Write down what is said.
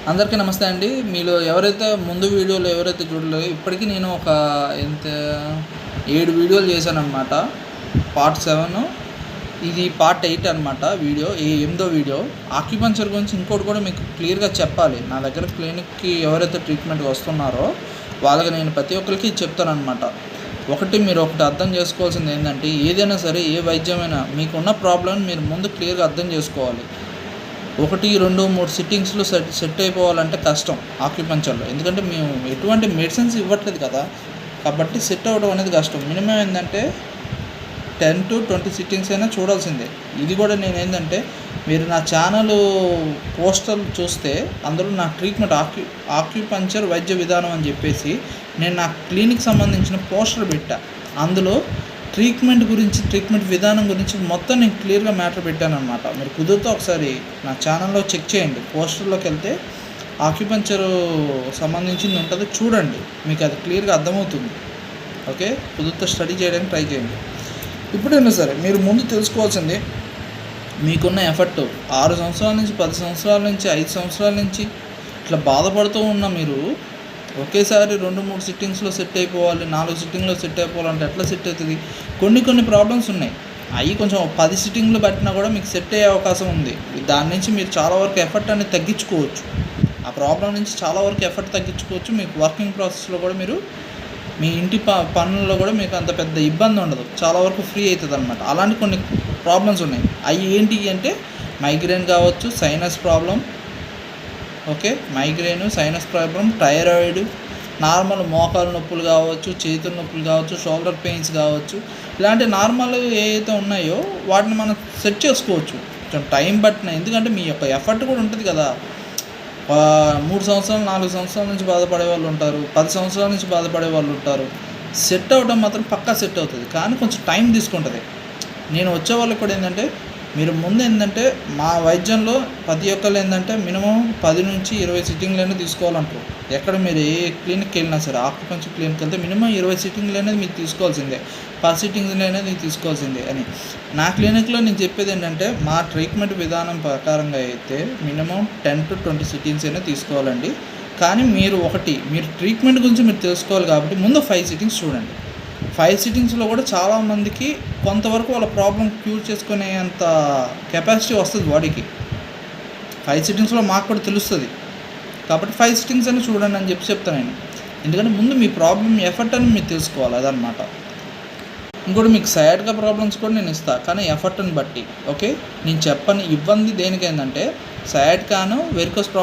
అందరికీ నమస్తే అండి. మీలో ఎవరైతే ముందు వీడియోలో ఎవరైతే చూడలేదో ఇప్పటికీ నేను ఒక 7 వీడియోలు చేశాననమాట. పార్ట్ 7 ఇది పార్ట్ 8 అనమాట. వీడియో 8వ వీడియో. ఆక్యుపంక్చర్ గురించి ఇంకోటి కూడా మీకు క్లియర్గా చెప్పాలి. నా దగ్గర క్లినిక్కి ఎవరైతే ట్రీట్మెంట్కి వస్తున్నారో వాళ్ళకి నేను ప్రతి ఒక్కరికి చెప్తానమాట. మీరు ఒకటి అర్థం చేసుకోవాల్సింది ఏంటంటే, ఏదైనా సరే ఏ వైద్యమైనా మీకున్న ప్రాబ్లం మీరు ముందు క్లియర్గా అర్థం చేసుకోవాలి. 1, 2, 3 సిట్టింగ్స్లో సెట్ అయిపోవాలంటే కష్టం ఆక్యుపంక్చర్లో. ఎందుకంటే మేము ఎటువంటి మెడిసిన్స్ ఇవ్వట్లేదు కదా, కాబట్టి సెట్ అవ్వడం అనేది కష్టం. మినిమం ఏంటంటే 10 to 20 సిట్టింగ్స్ అయినా చూడాల్సిందే. ఇది కూడా నేను ఏంటంటే, మీరు నా ఛానల్ పోస్టర్ చూస్తే అందులో నా ట్రీట్మెంట్ ఆక్యుపంక్చర్ వైద్య విధానం అని చెప్పేసి నేను నా క్లినిక్ సంబంధించిన పోస్టర్ పెట్టా. అందులో ట్రీట్మెంట్ విధానం గురించి మొత్తం నేను క్లియర్గా మ్యాటర్ పెట్టానమాట. మీరు కుదిరితే ఒకసారి నా ఛానల్లో చెక్ చేయండి. పోస్టర్లోకి వెళ్తే ఆక్యుపంక్చర్ సంబంధించింది ఉంటుంది, చూడండి, మీకు అది క్లియర్గా అర్థమవుతుంది. ఓకే, కుదిరితే స్టడీ చేయడానికి ట్రై చేయండి. ఇప్పుడైనా సరే మీరు ముందు తెలుసుకోవాల్సింది, మీకున్న ఎఫర్ట్ 6 సంవత్సరాల నుంచి 10 సంవత్సరాల నుంచి 5 సంవత్సరాల నుంచి ఇట్లా బాధపడుతూ ఉన్న మీరు ఒకేసారి 2-3 సిట్టింగ్స్లో సెట్ అయిపోవాలి, 4 సిట్టింగ్లో సెట్ అయిపోవాలంటే ఎట్లా సెట్ అవుతుంది? కొన్ని ప్రాబ్లమ్స్ ఉన్నాయి. అవి కొంచెం 10 సిట్టింగ్లు పట్టినా కూడా మీకు సెట్ అయ్యే అవకాశం ఉంది. దాని నుంచి మీరు చాలా వరకు ఎఫర్ట్ అనేది తగ్గించుకోవచ్చు. ఆ ప్రాబ్లం నుంచి చాలా వరకు ఎఫర్ట్ తగ్గించుకోవచ్చు. మీకు వర్కింగ్ ప్రాసెస్లో కూడా మీరు మీ ఇంటి పనుల్లో కూడా మీకు అంత పెద్ద ఇబ్బంది ఉండదు, చాలా వరకు ఫ్రీ అవుతుంది అనమాట. అలాంటి కొన్ని ప్రాబ్లమ్స్ ఉన్నాయి. అవి ఏంటి అంటే మైగ్రేన్ కావచ్చు, sinus problem, okay, migraine, sinus problem, thyroid, normal మోకాలు నొప్పులు కావచ్చు, చేతుల నొప్పులు కావచ్చు, షోల్డర్ పెయిన్స్ కావచ్చు. ఇలాంటి నార్మల్ ఏవైతే ఉన్నాయో వాటిని మనం సెట్ చేసుకోవచ్చు కొంచెం టైం పట్టిన. ఎందుకంటే మీ యొక్క ఎఫర్ట్ కూడా ఉంటుంది కదా. 3 సంవత్సరాలు 4 సంవత్సరాల నుంచి బాధపడే వాళ్ళు ఉంటారు, 10 సంవత్సరాల నుంచి బాధపడే వాళ్ళు ఉంటారు. సెట్ అవ్వడం మాత్రం పక్కా సెట్ అవుతుంది, కానీ కొంచెం టైం తీసుకుంటుంది. నేను వచ్చే వాళ్ళకి కూడా ఏంటంటే, మీరు ముందు ఏంటంటే మా వైద్యంలో ప్రతి ఒక్కళ్ళు ఏంటంటే మినిమం 10 నుంచి 20 సిట్టింగ్లైనా తీసుకోవాలంటారు. ఎక్కడ మీరు ఏ క్లినిక్కి వెళ్ళినా సరే, ఆక్యుపంక్చర్ క్లినిక్కి వెళ్తే మినిమం 20 సిట్టింగ్లు అనేది మీరు తీసుకోవాల్సిందే, 10 సిట్టింగ్లు అనేది మీరు తీసుకోవాల్సిందే అని. నా క్లినిక్లో నేను చెప్పేది ఏంటంటే, మా ట్రీట్మెంట్ విధానం ప్రకారంగా అయితే మినిమం 10 to 20 సిట్టింగ్స్ అయినా తీసుకోవాలండి. కానీ మీరు ట్రీట్మెంట్ గురించి మీరు తెలుసుకోవాలి కాబట్టి ముందు 5 సిట్టింగ్స్ చూడండి. 5 సిట్టింగ్స్లో కూడా చాలామందికి కొంతవరకు వాళ్ళ ప్రాబ్లం క్యూర్ చేసుకునే అంత కెపాసిటీ వస్తుంది బాడీకి. 5 సిట్టింగ్స్లో మాకు కూడా తెలుస్తుంది, కాబట్టి 5 సిట్టింగ్స్ అని చూడండి అని చెప్తాను నేను. ఎందుకంటే ముందు మీ ప్రాబ్లం ఎఫర్ట్ అని మీరు తెలుసుకోవాలి, అదనమాట. ఇంకోటి మీకు సయాటికా ప్రాబ్లమ్స్ కూడా నేను ఇస్తాను, కానీ ఎఫర్ట్ని బట్టి. ఓకే, నేను ఇవ్వండి దేనికైందంటే సయాటికాను వెరికోస్ ప్రాబ్లమ్